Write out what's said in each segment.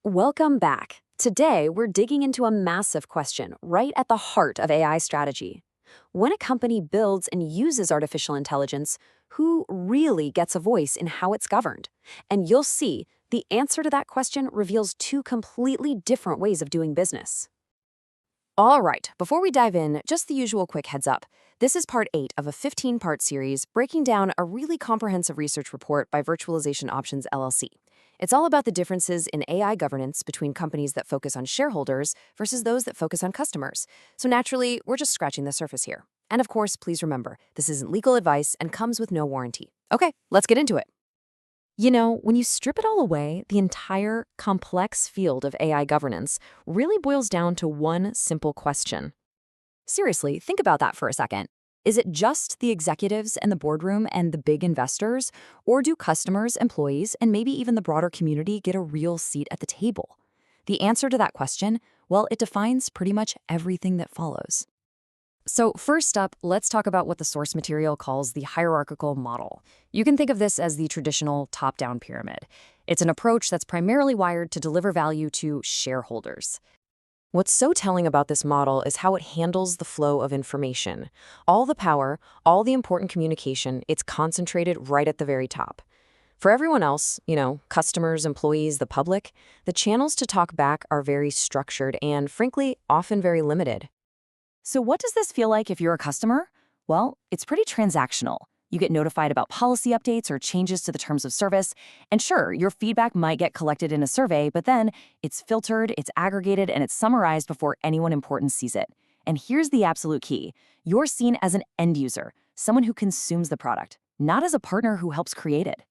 Welcome back. Today, we're digging into a massive question right at the heart of AI strategy. When a company builds and uses artificial intelligence, who really gets a voice in how it's governed? And you'll see the answer to that question reveals two completely different ways of doing business. All right, before we dive in, just the usual quick heads up. This is part 8 of a 15-part series breaking down a really comprehensive research report by Virtualization Options LLC. It's all about the differences in AI governance between companies that focus on shareholders versus those that focus on customers. So naturally, we're just scratching the surface here. And of course, please remember, this isn't legal advice and comes with no warranty. Okay, let's get into it. When you strip it all away, the entire complex field of AI governance really boils down to one simple question. Seriously, think about that for a second. Is it just the executives and the boardroom and the big investors, or do customers, employees, and maybe even the broader community get a real seat at the table? The answer to that question, well, it defines pretty much everything that follows. So first up, let's talk about what the source material calls the hierarchical model. You can think of this as the traditional top-down pyramid. It's an approach that's primarily wired to deliver value to shareholders. What's so telling about this model is how it handles the flow of information. All the power, all the important communication, it's concentrated right at the very top. For everyone else, customers, employees, the public, the channels to talk back are very structured and, frankly, often very limited. So what does this feel like if you're a customer? Well, it's pretty transactional. You get notified about policy updates or changes to the terms of service. And sure, your feedback might get collected in a survey, but then it's filtered, it's aggregated, and it's summarized before anyone important sees it. And here's the absolute key. You're seen as an end user, someone who consumes the product, not as a partner who helps create it.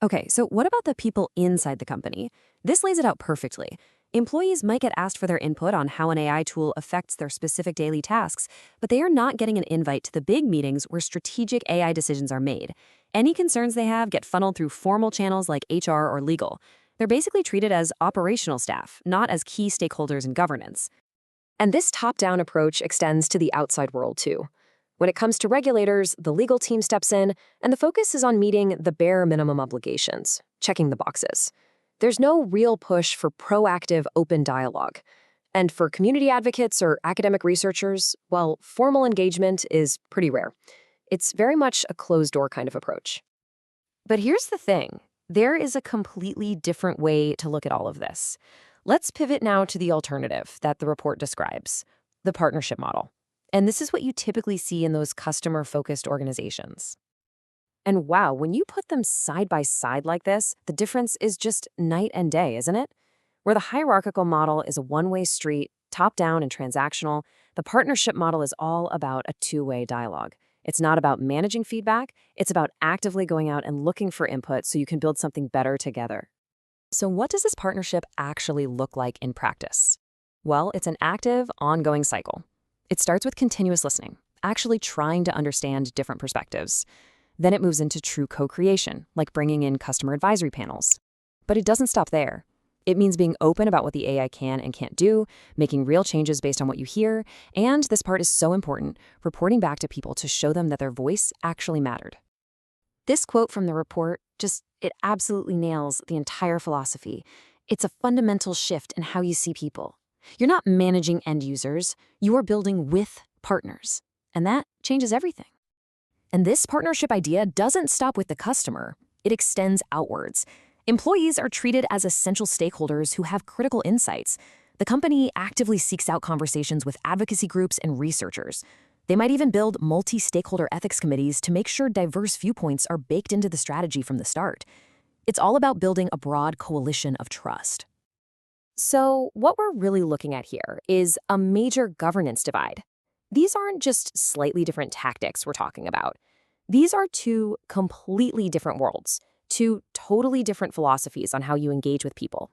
Okay, so what about the people inside the company? This lays it out perfectly. Employees might get asked for their input on how an AI tool affects their specific daily tasks, but they are not getting an invite to the big meetings where strategic AI decisions are made. Any concerns they have get funneled through formal channels like HR or legal. They're basically treated as operational staff, not as key stakeholders in governance. And this top-down approach extends to the outside world, too. When it comes to regulators, the legal team steps in, and the focus is on meeting the bare minimum obligations, checking the boxes. There's no real push for proactive, open dialogue. And for community advocates or academic researchers, well, formal engagement is pretty rare. It's very much a closed-door kind of approach. But here's the thing. There is a completely different way to look at all of this. Let's pivot now to the alternative that the report describes, the partnership model. And this is what you typically see in those customer-focused organizations. And wow, when you put them side by side like this, the difference is just night and day, isn't it? Where the hierarchical model is a one-way street, top-down and transactional, the partnership model is all about a two-way dialogue. It's not about managing feedback, it's about actively going out and looking for input so you can build something better together. So what does this partnership actually look like in practice? Well, it's an active, ongoing cycle. It starts with continuous listening, actually trying to understand different perspectives. Then it moves into true co-creation, like bringing in customer advisory panels. But it doesn't stop there. It means being open about what the AI can and can't do, making real changes based on what you hear, and this part is so important, reporting back to people to show them that their voice actually mattered. This quote from the report it absolutely nails the entire philosophy. It's a fundamental shift in how you see people. You're not managing end users, you are building with partners. And that changes everything. And this partnership idea doesn't stop with the customer. It extends outwards. Employees are treated as essential stakeholders who have critical insights. The company actively seeks out conversations with advocacy groups and researchers. They might even build multi-stakeholder ethics committees to make sure diverse viewpoints are baked into the strategy from the start. It's all about building a broad coalition of trust. So what we're really looking at here is a major governance divide. These aren't just slightly different tactics we're talking about. These are two completely different worlds, two totally different philosophies on how you engage with people.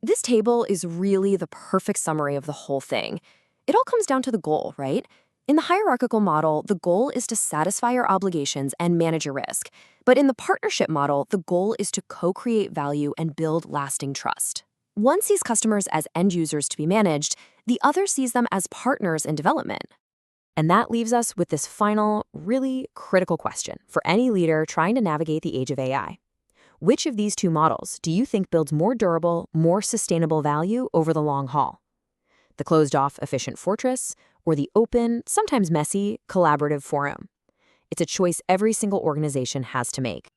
This table is really the perfect summary of the whole thing. It all comes down to the goal, right? In the hierarchical model, the goal is to satisfy your obligations and manage your risk. But in the partnership model, the goal is to co-create value and build lasting trust. One sees customers as end users to be managed, the other sees them as partners in development. And that leaves us with this final, really critical question for any leader trying to navigate the age of AI. Which of these two models do you think builds more durable, more sustainable value over the long haul? The closed-off, efficient fortress, or the open, sometimes messy, collaborative forum? It's a choice every single organization has to make.